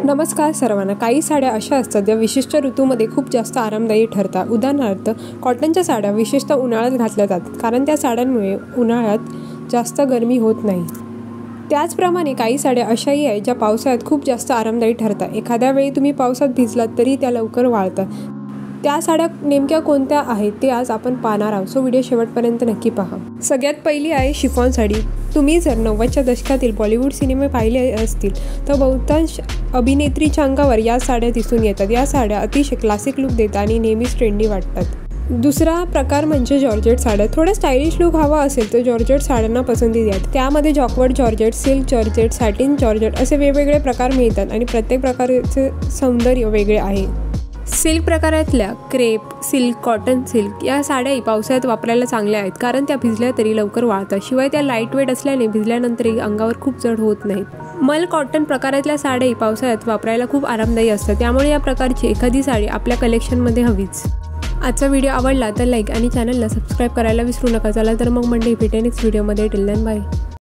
नमस्कार सर्वांना। काही साड्या अशा असतात ज्या विशिष्ट ऋतूमध्ये खूप जास्त आरामदायी ठरतात। उदाहरणार्थ कॉटनच्या साड्या विशेषतः उन्हाळ्यात घातल्या जातात, कारण त्या साड्यांमुळे उन्हाळ्यात जास्त गरमी होत नाही। त्याचप्रमाणे काही साड्या अशाही आहेत ज्या पावसाळ्यात खूप जास्त आरामदायी ठरतात। एखाद्या वेळी तुम्ही पावसात भिजलात तरी त्या लवकर वाळतात। त्या साड्या नेमक्या कोणत्या आहेत ते आज आपण पाहणार आहोत, सो व्हिडिओ शेवटपर्यंत नक्की पहा। सगळ्यात पहिली आहे शिफॉन साडी। तुम्ही जर 90च्या दशकातील बॉलिवूड सिनेमे पाहिले असतील तर बहुतांश अभिनेत्रीच्या अंगावर या साड्या दिसून येतात। या साड्या अतिशय क्लासिक लुक देतात आणि नेहमीच ट्रेंडी वाटतात। दुसरा प्रकार म्हणजे जॉर्जेट साड्या। थोडा स्टायलिश लुक हवा असेल तर जॉर्जेट साड्यांना पसंती द्या। त्यामध्ये jacquard georgette, silk georgette, satin georgette असे वेगवेगळे प्रकार मिळतात आणि प्रत्येक प्रकारचे सौंदर्य वेगळे आहे। सिल्क प्रकारातल्या क्रेप, सिल्क, कॉटन सिल्क या साड्याही पावसाळ्यात वापरायला चांगल्या आहेत, कारण त्या भिजल्या तरी लवकर वाळतात। शिवाय त्या लाईट वेट असल्याने भिजल्यानंतरही अंगावर खूप जड होत नाहीत। मल कॉटन प्रकारातल्या साड्याही पावसाळ्यात वापरायला खूप आरामदायी असतात, त्यामुळे या प्रकारची एखादी साडी आपल्या कलेक्शनमध्ये हवीच। आजचा व्हिडिओ आवडला तर लाईक आणि चॅनलला सबस्क्राईब करायला विसरू नका। चला तर मग मंडळी, भेटू नेक्स्ट व्हिडिओमध्ये। Till then bye.